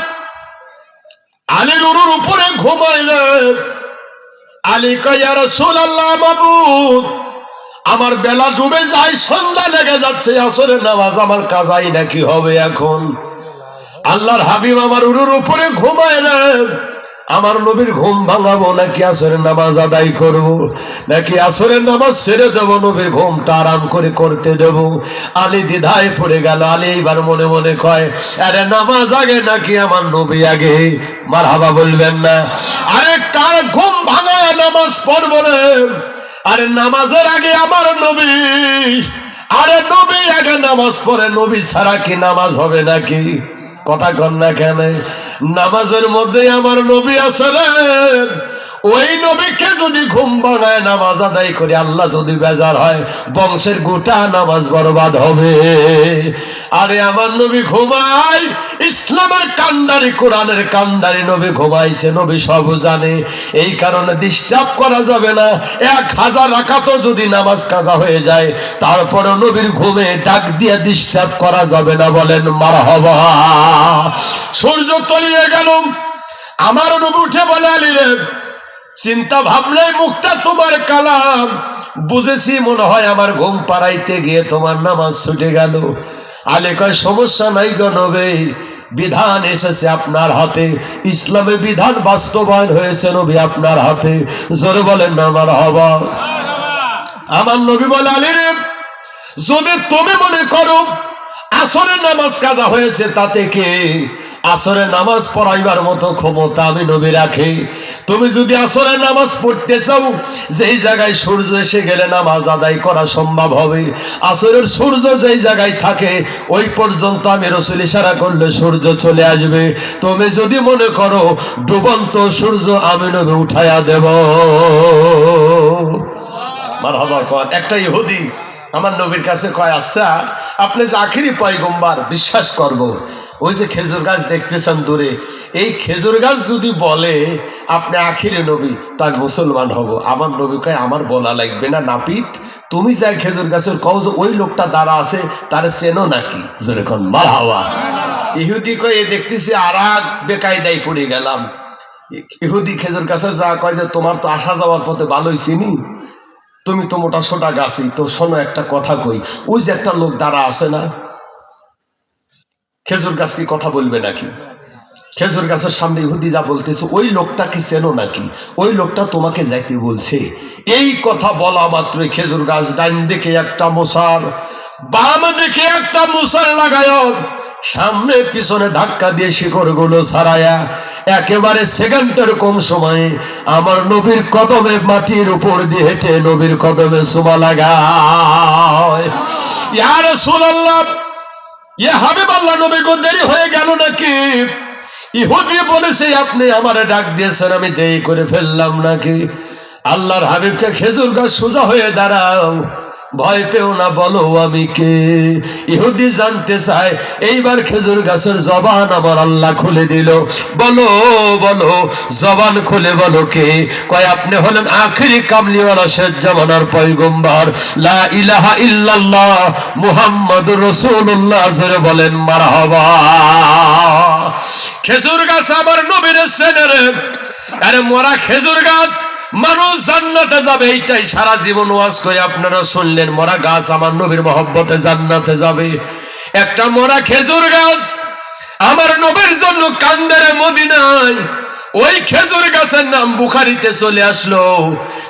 আলীর উরুর উপরে ঘুমাইলেন। আলী কয় ইয়া রাসূলুল্লাহ, মাবুদ আমার বেলা ডুবে যায়, সন্ধ্যা লেগে যাচ্ছে, আসরের নামাজ আমার কাজাই নাকি হবে এখন? আল্লাহর হাবিব আমার উরুর উপরে ঘুমাইলেন। আমার নবীর ঘুম ভাঙাবো নাকি আসরের নামাজ আদায় করব, নাকি আসরের নামাজ ছেড়ে দেবো, নবীর ঘুমটা আরাম করে করতে দেব? আলী দ্বিধায় পড়ে গেল। আলী এইবার মনে মনে কয়, আরে নামাজ আগে নাকি আমার নবী আগে? মারহাবা বলবেন না? আরে কার ঘুম ভাঙায় নামাজ পড়বো রে? আরে নামাজের আগে আমার নবী, আরে নবী আগে নামাজ পড়ে, নবী ছাড়া কি নামাজ হবে নাকি? কথা কন না কেন? নামাজের মধ্যে আমার নবী আছেন, ওই নবীকে যদি ঘুম ভাঙায় নামাজ আদায় করে আল্লাহ যদি বেজার হয়, বংশের গোটা নামাজ বরবাদ হবে। আরে আমার নবী ঘুমায়, ইসলামের কান্ডারি, কোরআনের কান্ডারি নবী ঘুমাইছে, নবী সব জানে, এই কারণে ডিস্টার্ব করা যাবে না। 1000 রাকাতও যদি নামাজ কাজা হয়ে যায়, তারপরে নবীর ঘুমে ডাক দিয়ে ডিস্টার্ব করা যাবে না। বলেন মারহাবা। সূর্য তলিয়ে গেল, আমার নবী উঠে বলে, আলী রে, চিন্তা ভাবলে মুখটা তোমার কালাম, বুঝেছি মনে হয় আমার ঘুম পাড়াইতে গিয়ে তোমার নামাজ ছুটে গেল। আলী কয় সমস্যা নাই গো নবী, বিধান এসেছে আপনার হাতে, ইসলামে বিধান বাস্তবায়ন হয়েছে নবী আপনার হাতে। জোরে বলেন না মারহাবা। আমার নবী বলে, আলী রে, যদি তুমি মনে করো আসরের নামাজ কাজা হয়েছে, তাতে কি আসরের নামাজ পড়াইবার মতো ক্ষমতা আমি নবী রাখি? তুমি যদি আসরের নামাজ পড়তে চাও, যেই জায়গায় সূর্য এসে গেলে নামাজ আদায় করা সম্ভব হবে। আসরের সূর্য যেই জায়গায় থাকে ওই পর্যন্ত আমি রাসূল ইশারা করলে সূর্য চলে আসবে। তুমি যদি মনে করো ডুবন্ত সূর্য আমি নবী উঠাইয়া দেব। মারহাবা কর। একটা ইহুদি আমার নবীর কাছে কয়, আচ্ছা আপনি যে আখিরি পয়গম্বর বিশ্বাস করব, ওই যে খেজুর গাছ দেখতেছেন দূরে, এই খেজুর গাছ যদি বলে আপনি আখিরি নবী, তাই মুসলমান হব। আমার নবী কয়, আমার বলা লাগবে না নাপিত, তুমি যাই খেজুর গাছের কও যে ওই লোকটা দাঁড়া আছে, তারে চেনো নাকি? যেরকম মারহাবা। ইহুদি কয়, এ দেখতেছি আর এক বেকায়দায় পড়ে গেলাম। ইহুদি খেজুর গাছে যা কয় যে তোমার তো আসা যাওয়ার পথে ভালোই চিনি, তুমি তো মোটা সোটা গাছই, তো শোনো একটা কথা কই, ওই যে একটা লোক দাঁড়া আছে না, খেজুর গাছ কি কথা বলবে নাকি? খেজুর গাছের সামনে ইহুদি যা বলতেছে, ওই লোকটা কি চেনো নাকি? ওই লোকটা তোমাকে যাইতে বলছে। এই কথা বলা মাত্রই খেজুর গাছ ডাইন দিকে একটা মোসার, বাম দিকে একটা মোসার লাগায়, সামনে পিছনে ধাক্কা দিয়ে শিকড়গুলো ছাড়ায়া একেবারে সেকেন্ডের কম সময়ে আমার নবীর কদমে মাটির উপর দিয়ে হেঁটে নবীর কদমে সুমা লাগায়। ইয়া রাসূলুল্লাহ, ইয়া হাবিব আল্লাহ, নবী গো দেরি হয়ে গেল নাকি? ইহুদি বলেছে, আপনি আমারে ডাক দিয়েছেন, আমি দেরি করে ফেললাম নাকি? আল্লাহর হাবিবকে খেজুর গাছ সোজা হয়ে দাঁড়াও, ভয় পেও না, বলো আমি কে? ইহুদি জানতে চায়। এইবার খেজুর গাছের জবান আমার আল্লাহ খুলে দিল। বলো বলো, জবান খুলে বলো কে? কয়, আপনি হলেন আখিরি কামলিওয়ালা শেষ জামানার পয়গম্বর, লা ইলাহা ইল্লাল্লাহ মুহাম্মাদুর রাসূলুল্লাহ। জোরে বলেন মারহাবা। খেজুর গাছ আমার নবীর চেনে রে। আরে মরা খেজুর গাছ মানুষ জান্নাতে যাবে, এইটাই সারা জীবন ওয়াজ করে আপনারা শুনলেন। মরা গাছ আমার নবীর মহব্বতে জান্নাতে যাবে। একটা মরা খেজুর গাছ আমার নবীর জন্য কান্দারে মদিনায়, ওই খেজুর গাছের নাম বুখারীতে চলে আসলো।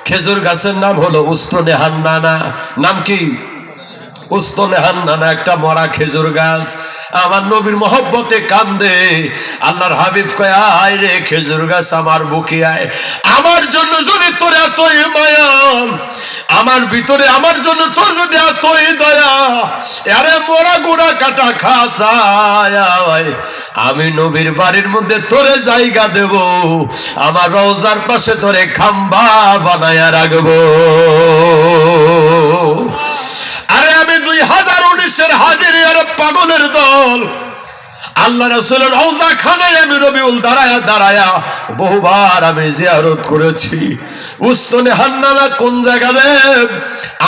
খেজুর গাছের নাম হলো উস্তনে হান্নানা। নাম কি? উস্তনে হান্নানা, একটা মরা খেজুর গাছ আমার নবীর মহব্বতে কান্দে। আল্লাহর হাবিব কয়, আয় রে খেজুর গাছ আমার বুকে আয়, আমার জন্য যদি তোর এতই মায়া, আমার ভিতরে আমার জন্য তোর যদি এতই দয়া, আরে মোরা গুড়া কাটা খাসায়, আমি নবীর বাড়ির মধ্যে তোরে জায়গা দেব, আমার রওজার পাশে তোরে খাম্বা বানায়া রাখবো। আরে আমি 2019-এর হাজির আর পাগলের দল, আল্লাহ রাসূলের রওজা খানায় আমি রবিউল দাঁড়ায়া দাঁড়ায়া বহুবার আমি জিয়ারত করেছি। উস্তনে হান্নানা কোন জায়গায়?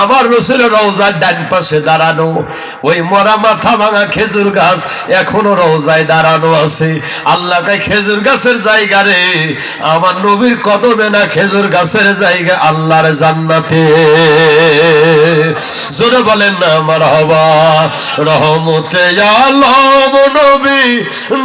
আমার রাসূলের রওজার ডান পাশে দাঁড়ানো ওই মরা মাথা ভাঙা খেজুর গাছ এখনো রওজায় দাঁড়ানো আছে। আল্লাহ কয় খেজুর গাছের জায়গা রে, আমার নবীর কদমে না খেজুর গাছের জায়গা আল্লাহর জান্নাতে। জোরে বলেন না মারহাবা। রহমতে আলম নবী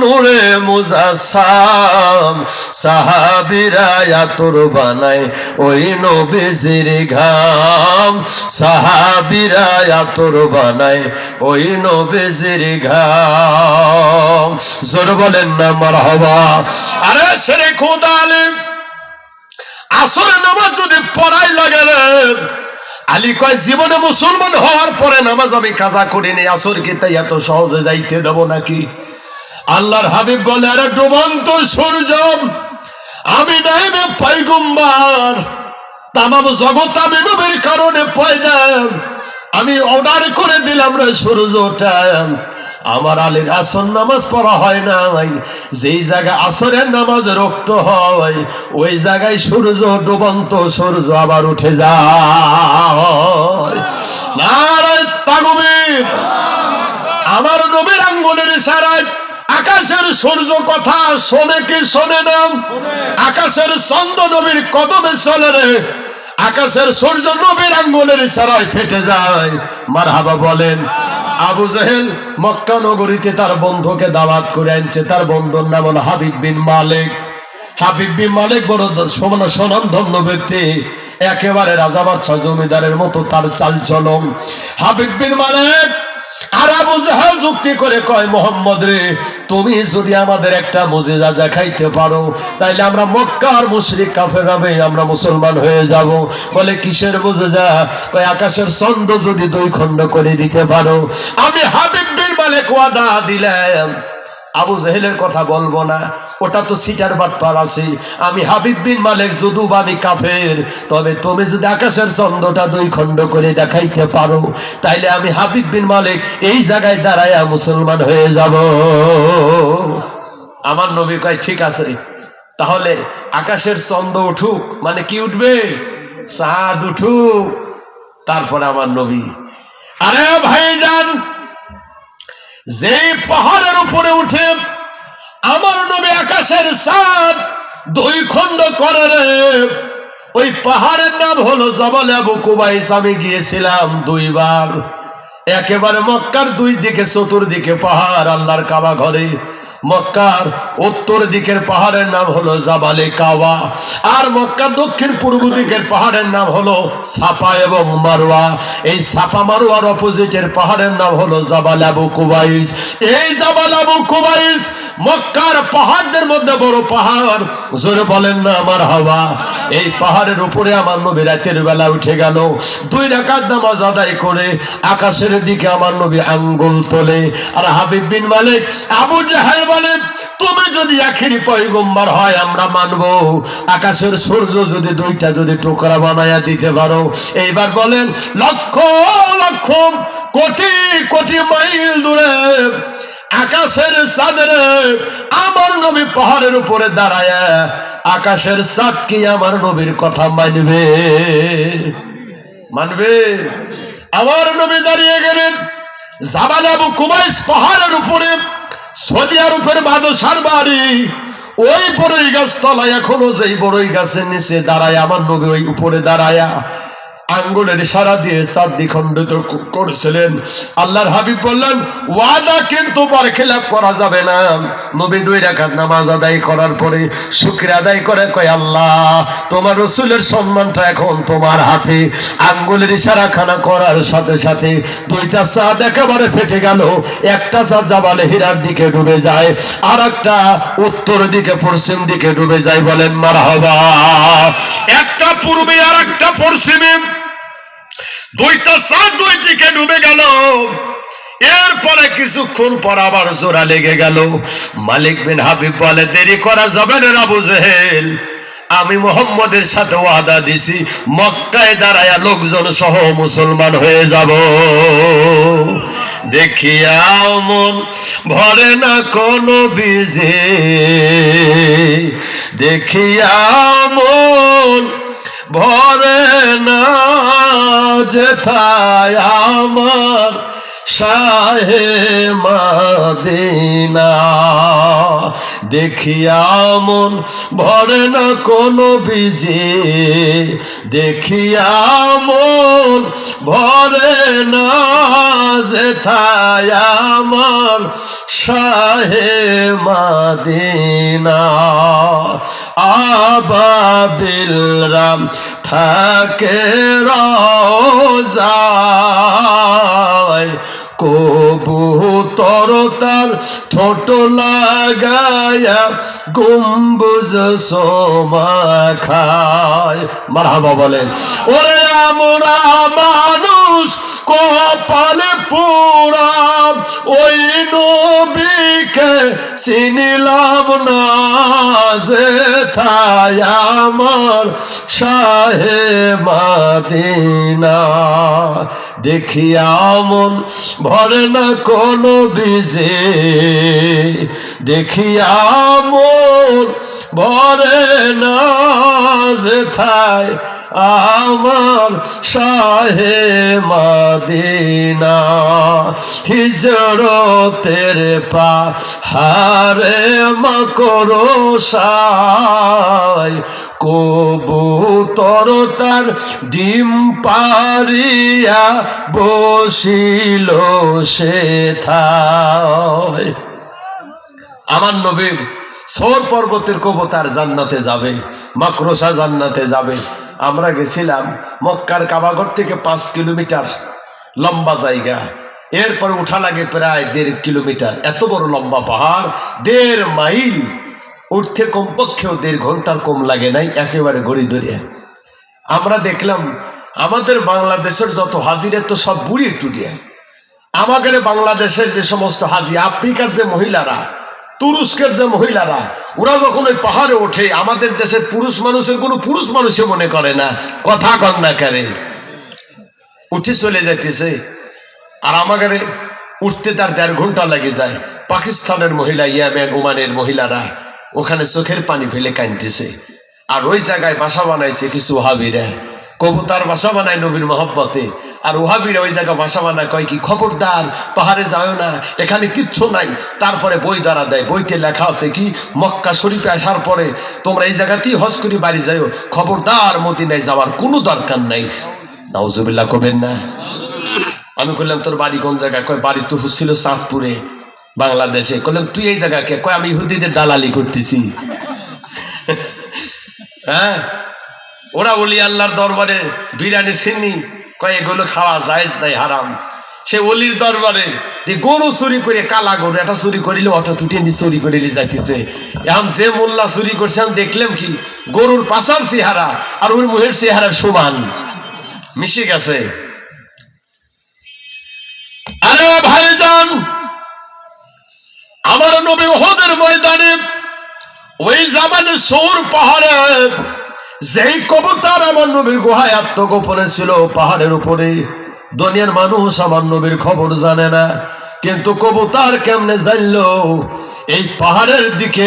নূরে মুজাসসাম, সাহাবীরা আতর বানায় ওই নবীজির ঘাম, সাহাবীরা আতর বানায় ওই নবীজির ঘাম। জোরে বলেন না মারহাবা। আরে সেরে খোদা আলেম আসর নামাজ যদি পড়াই লাগে রে, আলী কয় জীবনে মুসলমান হওয়ার পরে নামাজ আমি কাজা করিনি, আসর কি তাই এত সহজে যাইতে দেব নাকি? আল্লাহর হাবিব বলে, আরে ডুবন্ত সূর্য আমি নাইবে পয়গম্বর, তামাম জগৎ আমি নবীর কারণে পয়দা, আমি অর্ডার করে দিলাম রে সূর্যটা। আমার আলীর আসর নামাজ পড়া হয় না, যেই জায়গায় আসরের নামাজ রক্ত হয় ওই জায়গায় সূর্য ডুবন্ত সূর্য আবার উঠে যায়। নারায়ে তাকবীর। আমার নবীর আঙ্গুলের ইশারায় আকাশের সূর্য কথা শোনে কি শোনে না? আকাশের চন্দ্র নবীর কদমে চলে রে, আকাশের সূর্য নবীর আঙ্গুলের ইশারায় ফেটে যায়। মারহাবা বলেন। আবু জেহেল মক্কা নগরীতে তার বন্ধুকে দাওয়াত করে আনছে, তার বন্ধুর নাম হল হাবিব বিন মালিক। হাবিব বিন মালিক বড় স্বনামধন্য ব্যক্তি, একেবারে রাজা বাদশাহ জমিদারের মতো তার চাল চলন। হাবিব বিন মালিক আর আবু জেহেল যুক্তি করে কয়, মোহাম্মদ রে তুমি যদি আমাদের একটা মুজিজা দেখাইতে পারো তাইলে আমরা মক্কার মুশরিক কাফেররা আমরা মুসলমান হয়ে যাব। বলে কিসের মুজিজা? কয় আকাশের চন্দ্র যদি দুই খণ্ড করে দিতে পারো। আমি হাবিব বিন মালিক ওয়াদা দিলাম আবু জেহেলের কথা বলবো না, ওটা তো সিটার বাটপার আছে। আমি হাবিব বিন মালিক যদুব আমি কাফের, তবে তুমি যদি আকাশের চন্দ্রটা দুই খণ্ড করে দেখাইতে পারো তাইলে আমি হাবিব বিন মালিক এই জায়গায় দাঁড়ায়া মুসলমান হয়ে যাব। আমার নবী কয় ঠিক আছে, তাহলে আকাশের চন্দ্র উঠুক। মানে কি উঠবে? চাঁদ উঠুক। তারপরে আমার নবী, আরে ভাইজান, যে পাহাড়ের উপরে উঠে আমার নবী আকাশের চাঁদ দুই খণ্ড করে রে, ওই পাহাড়ের নাম হলো জবল আবু কুবাইস। আমি গিয়েছিলাম দুইবার, একেবারে মক্কার দুই দিকে চতুর্দিকে পাহাড়, আল্লাহর কাবা ঘরে। মক্কার উত্তর দিকের পাহাড়ের নাম হলো জাবালে কাওয়া, আর মক্কার দক্ষিণ পূর্ব দিকের পাহাড়ের নাম হলো সাফা এবং মারওয়া। এই সাফা মারওয়ার অপোজিটের পাহাড়ের নাম হলো জাবাল আবু কুবাইস। এই জাবাল আবু কুবাইস মক্কার পাহাড়দের মধ্যে বড় পাহাড়। জোরে বলেন না মারহাবা। এই পাহাড়ের উপরে আমার নবী রাতের বেলা উঠে গেল, 2 রাকাত নামাজ আদায় করে আকাশের দিকে আমার নবী আঙ্গুল তোলে। আর হাবিব বিন মালিক আবু জাহেল বলে, তুমি যদি আখেরি পয়গম্বর হয় আমরা মানব, আকাশের সূর্য যদি দুইটা যদি টুকরা বানায়া দিতে পারো। এইবার বলেন, লক্ষ লক্ষ কোটি কোটি মাইল দূরে আকাশের চাঁদের আমার নবী পাহাড়ের উপরে দাঁড়ায়, আকাশের চাঁদ কি আমার নবীর কথা মানবে? মানবে? আমার নবী দাঁড়িয়ে গেলেন জাবাল আবু কুবাইস পাহাড়ের উপরে, সৌদি আরবের বাদশার বাড়ি। ওই বড়ই গাছ তলায় এখনো যেই বড়ই গাছের নিচে দাঁড়ায় আমার নবী ওই উপরে দাঁড়ায়া আঙ্গুলের ইশারা দিয়ে চাঁদ দ্বিখণ্ডিত করছিলেন। আল্লাহর হাবিব বললেন, ওয়াদা কিন্তু বরখিলাফ করা যাবে না। নবী 2 রাকাত নামাজ আদায় করার পরে শুকরিয়া আদায় করে কয়, আল্লাহ তোমার রাসূলের সম্মানটা এখন তোমার হাতে। আঙ্গুলের ইশারা খানা করার সাথে সাথে 2টা চাঁদ একেবারে ফেটে গেল। একটা চাঁদ জাবালে হীরার দিকে ডুবে যায়, আর একটা উত্তর দিকে পশ্চিম দিকে ডুবে যায়। বলেন মারহাবা। একটা পূর্বে আর একটা পশ্চিমে, 2টা চাঁদ 2 দিকে ডুবে গেল। এরপরে কিছুক্ষণ পর আবার জোড়া লেগে গেল। মালিক বিন হাবিব বলে, দেরি করা যাবে না আবু জেহেল, আমি মুহাম্মদের সাথে ওয়াদা দিছি মক্কায় দাঁড়ায়া লোকজন সহ মুসলমান হয়ে যাব। দেখিয়া মন ভরে না কোনো বিজে, দেখিয়া মন ভরে না যেথায় আমার শাহে মদিনা, দেখিয়া মন ভরে না কোনো বিজে, দেখিয়া মন ভরে না যেথায় আমার শাহে মদিনা। আবাবিল রাম থাকে রওজায়, কবুতর তার ঠোঁট লাগায়া গম্বুজ সোমা খায়। মারহাবা বলেন। ওরে আমরা মানুষ কপালে পোড়া, ওই নবীকে চিনিলাম না যেথায় আমার শাহে মদিনা, দেখিয়া মন ভরে না কোনো বিজে, দেখিয়া মন ভরে না যেথায় আমার শাহে মদিনা। হিজরতের পাহাড়ে মকরো সাই, কবুতর তার ডিম পারিয়া বসিল সেথায়। আমার নবীর সোর পর্বতের কবুতর জান্নাতে যাবে, মাকড়সা জান্নাতে যাবে। আমরা গেছিলাম মক্কার কাবাঘর থেকে 5 কিলোমিটার লম্বা জায়গা, এরপর উঠা লাগে প্রায় 1.5 কিলোমিটার। এত বড় লম্বা পাহাড়, 1.5 মাইল উঠতে কমপক্ষেও 1.5 ঘন্টার কম লাগে নাই, একেবারে গড়ি ধরিয়া। আমরা দেখলাম আমাদের বাংলাদেশের যত হাজিরা তো সব বুড়ি টুড়িয়া। আমাদের বাংলাদেশের যে সমস্ত হাজি, আফ্রিকার যে মহিলারা, তুরস্কের যে মহিলারা, ওরা যখন ওই পাহাড়ে ওঠে আমাদের দেশের পুরুষ মানুষের কোনো পুরুষ মানুষে মনে করে না, কথা কন না করে উঠে চলে যাইতেছে। আর আমাদের উঠতে তার 1.5 ঘন্টা লেগে যায়। পাকিস্তানের মহিলা, ইয়ামেন, ওমানের মহিলারা ওখানে চোখের পানি ফেলে কাঁদতেছে। আর ওই জায়গায় বাসা বানাইছে কিছু ওহাবিরা, কবুতার বাসা বানায় নবীর মহব্বতে। আর ওহাবিরা ওই জায়গা বাসা বানায়, কয় কি খবরদার পাহাড়ে যাও না, এখানে কিচ্ছু নাই। তারপরে বই দ্বারা দেয়, বইতে লেখা আছে কি মক্কা শরীফে আসার পরে তোমরা এই জায়গাতেই হজ করি বাড়ি যাও, খবরদার মদিনায় যাওয়ার কোনো দরকার নাই। নাউজুবিল্লাহ কবেন না। আমি বললাম তোর বাড়ি কোন জায়গায়? কয় বাড়ি তো ছিল চাঁদপুরে বাংলাদেশে। বললাম তুই এই জায়গাকে? কয় আমি ইহুদিদের দালালি করতেছি। হ্যাঁ, ওরা বলি আল্লাহর দরবারে বিরিয়ানি সিন্নি, কয় এগুলো খাওয়া জায়েজ নাই, হারাম। সে অলির দরবারে গরু চুরি করে, কালা গরু এটা চুরি করিলে অত তুটিয়ে চুরি করিলে যাইতেছে। এখন যে মোল্লা চুরি করছে আমি দেখলাম কি গরুর পাশার চেহারা আর ওর মুহের চেহারা সমান মিশে গেছে। আরে ভাইজান, আমার নবী উহুদের ময়দানে ওই জামানে সৌর পাহাড়ে যেই কবুতর আমার নবীর গুহায় আত্মগোপনে ছিল পাহাড়ের উপরে, দুনিয়ার মানুষ আমার নবীর খবর জানে না। কিন্তু কবুতর কেমনে জানলো এই পাহাড়ের দিকে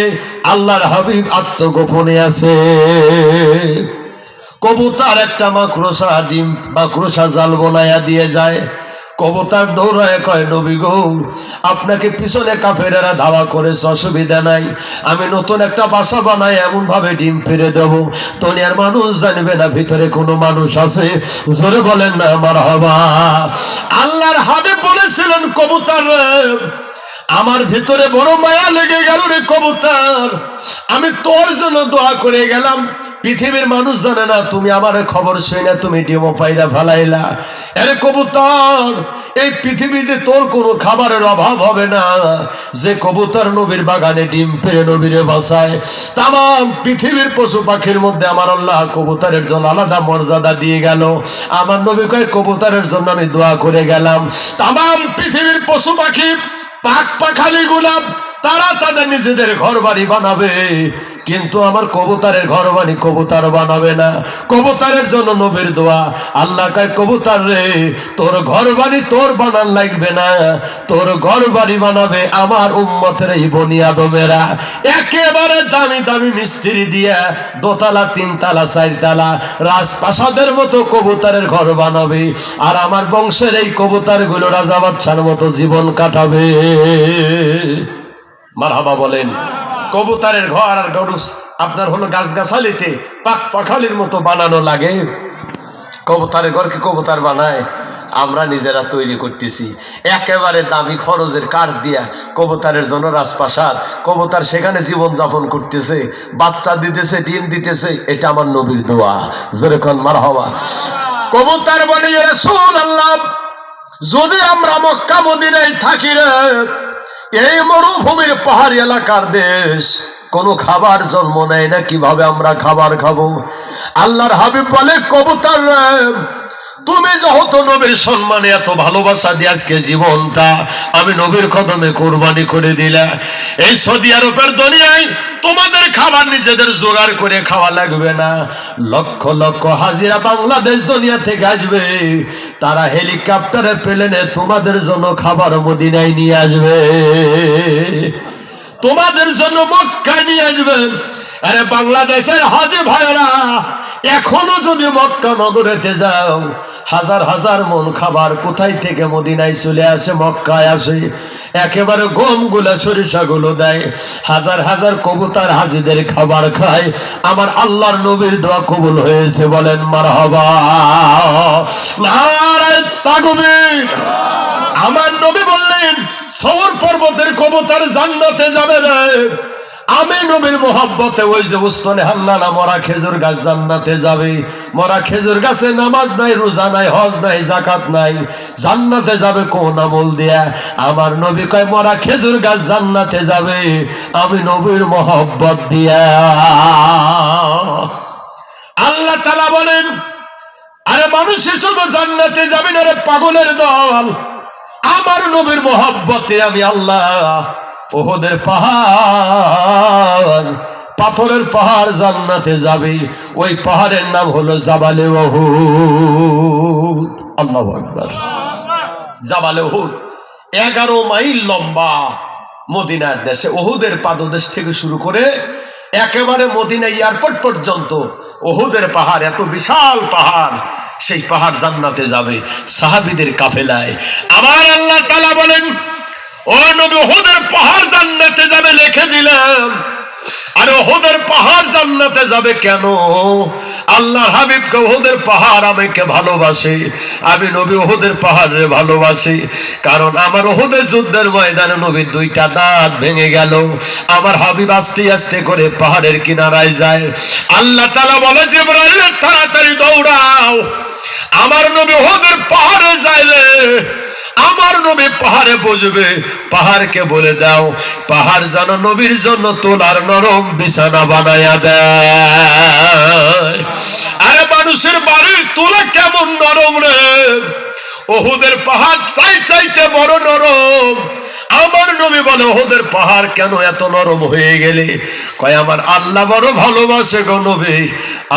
আল্লাহর হাবিব আত্মগোপনে আছে? কবুতর একটা মাকড়সা ডিম, মাকড়সা জাল বনায়া দিয়ে যায়। কবুতর দৌড়ায় কয় নবী গো, আপনাকে পিছনে কাফেরেরা ধাওয়া করেছে, অসুবিধা নাই, আমি নতুন একটা বাসা বানাই এমন ভাবে ডিম ফিরে দেবো দুনিয়ার মানুষ জানবে না ভিতরে কোনো মানুষ আছে। জোরে বলেন না মারহাবা। আল্লাহর হাবিব বলেছিলেন কবুতর আমার ভিতরে বড় মায়া লেগে গেল রে কবুতর, আমি তোর জন্য দোয়া করে গেলাম, পৃথিবীর মানুষ জানে না তুমি আমার খবর শুনে তুমি ডিমো পাইরা ভালাইলা। আরে কবুতর, এই পৃথিবীতে তোর কোনো খাবারের অভাব হবে না। যে কবুতর নবীর বাগানে ডিম পেড়ে নবীরে বাঁচায়, তাম পৃথিবীর পশু পাখির মধ্যে আমার আল্লাহ কবুতরের জন্য আলাদা মর্যাদা দিয়ে গেল। আমার নবী কয় কবুতরের জন্য আমি দোয়া করে গেলাম, তাম পৃথিবীর পশু পাখি পাক পাখালি গুলাম তারা তাদের নিজেদের ঘর বাড়ি বানাবে, কিন্তু আমার কবুতরের ঘর বানি কবুতর বানাবে না। কবুতরের জন্য নবীর দোয়া, আল্লাহ কয় কবুতর রে তোর ঘর বাড়ি তোর বানান লাগবে না, তোর ঘর বাড়ি বানাবে আমার উম্মতের এই বনি আদমেরা। একেবারে দামি দামি মিস্ত্রি দিয়া দোতলা, তিনতলা, চারতলা রাজপ্রাসাদের মতো কবুতরের ঘর বানাবে, আর আমার বংশের এই কবুতর গুলো রাজা বাদশার মতো জীবন কাটাবে। মারহাবা বলেন। কবুতরের ঘর আর গরু আপনার হলো গাছগাছালিতে পাক পাখালির মতো বানানো লাগে। কবুতরের ঘরকে কবুতর বানায়, আমরা নিজেরা তৈরি করতেছি একেবারে দামি খরচের কাঠ দিয়া কবুতরের জন্য রাজপ্রাসাদ। কবুতর সেখানে জীবন যাপন করতেছে, বাচ্চা দিতেছে, ডিম দিতেছে। এটা আমার নবীর দোয়া, যেরকম মারহাবা। কবুতর বলে রাসূলুল্লাহ, যদি আমরা মক্কা মদিনায় থাকি রে, এই মরুভূমির পাহাড়ি এলাকার দেশ, কোন খাবার জন্ম নেয় না, কিভাবে আমরা খাবার খাবো? আল্লাহর হাবিব বলে কবুতর রে, তুমি যেহেতু নবীর সম্মানে এত ভালোবাসা দিয়ে আজকে জীবনটা আমি নবীর কদমে কোরবানি করে দিলাম, এই সৌদি আরবের দুনিয়ায় তোমাদের খাবার নিজেদের জোগাড় করে খাওয়া লাগবে না। লক্ষ লক্ষ হাজিরা বাংলাদেশ দুনিয়া থেকে আসবে, তারা হেলিকপ্টারে প্লেনে তোমাদের জন্য খাবার মদিনায় নিয়ে আসবে, তোমাদের জন্য মক্কায় নিয়ে আসবে। আরে বাংলাদেশের হাজি ভাইরা এখনো যদি মক্কা নগরেতে যাও, হাজার হাজার মন খাবার কোথায় থেকে মদিনায় চলে আসে, মক্কায় আসে। একেবারে গম গুলা, সরিষা গুলো দেয়, হাজার হাজার কবুতর হাজিদের খাবার খায়। আমার আল্লাহর নবীর দোয়া কবুল হয়েছে, বলেন মারহাবা। নারে তাকবীর। আমার নবী বললেন সওর পর্বতের কবুতর জান্নাতে যাবে না। আমি নবীর মোহাব্বতে ওই যে উস্তনে হান্নানা মরা খেজুর গাছ জান্নাতে যাবে। মরা খেজুর গাছে নামাজ নাই, রোজা নাই, হজ নাই, যাকাত নাই, জান্নাতে যাবে কোন আমল দিয়া? আমার নবী কয় মরা খেজুর গাছ জান্নাতে যাবে আমি নবীর মোহাব্বত দিয়া। আল্লাহ তাআলা বলেন, আরে মানুষ শুধু জান্নাতে যাবে না রে পাগলের দল, আমার নবীর মোহাব্বতে আমি আল্লাহ উহুদের পাহাড়, পাথরের পাহাড় জান্নাতে যাবে। ওই পাহাড়ের নাম হলো জাবালে উহুদ। আল্লাহু আকবার। জাবালে উহুদ 11 মাইল লম্বা মদিনার দেশে, উহুদের পাদদেশ থেকে শুরু করে একেবারে মদিনা এয়ারপোর্ট পর্যন্ত উহুদের পাহাড়, এত বিশাল পাহাড়। সেই পাহাড় জান্নাতে যাবে সাহাবীদের কাফেলায়। আমার আল্লাহ তাআলা বলেন, ও নবী উহুদের পাহাড় জান্নাতে যাবে লিখে দিলাম। আর উহুদের পাহাড় জান্নাতে যাবে কেন? আল্লাহর হাবিবকে উহুদের পাহাড় আমাকে ভালোবাসে, আমি নবী উহুদের পাহাড়ে ভালোবাসি। কারণ আমার উহুদের যুদ্ধের ময়দানে নবীর 2টা দাঁত ভেঙে গেল। আমার হাবিব আস্তে আস্তে করে পাহাড়ের কিনারায় যায়। আল্লাহ তাআলা বলে, জিবরাইল তাড়াতাড়ি দৌড়াও, আমার নবী উহুদের পাহাড়ে যায় রে। আমার নবী পাহাড়ে বসবে, পাহাড়কে বলে দাও পাহাড় যেন নবীর জন্য তোলার নরম বিছানা বানায়া দেয়। আরে মানুষের বাড়ির তোলা কেমন নরম রে, উহুদের পাহাড় চাইতে বড় নরম। আমার নবী বলে উহুদের পাহাড় কেন এত নরম হয়ে গেলে? কয় আমার আল্লাহ বড় ভালোবাসে গো নবী,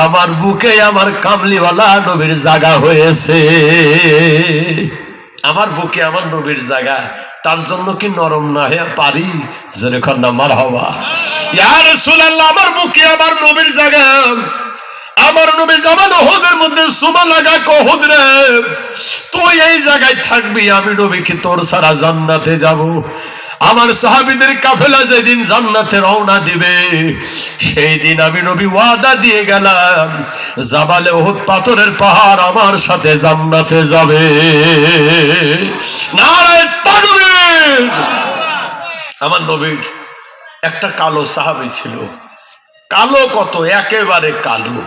আমার বুকে আমার কামলিওয়ালা নবীর জায়গা হয়েছে। আমার বুকে আমার নবীর জায়গা, তার জন্য কি নরম না হয়ে পারি? যেরকম না মারহাবা। ইয়া রাসূলুল্লাহ, আমার বুকে আমার নবীর জায়গা। আমার নবী জামাল উহুদের মধ্যে সুমা লাগা, উহুদ রে তুই এই জায়গায় থাকবি, আমি নবী কি তোর সারা জান্নাতে যাব? আমার সাহাবীদের কাফেলা যেদিন জান্নাতে রওনা দিবে, সেই দিন আমি নবী ওয়াদা দিয়ে গেলাম, জাবালে উহুদ পাথরের পাহাড় আমার সাথে জান্নাতে যাবে। নারে তাকবীর। আমার নবীর একটা কালো সাহাবী ছিল, কালো কত, একেবারে কালো।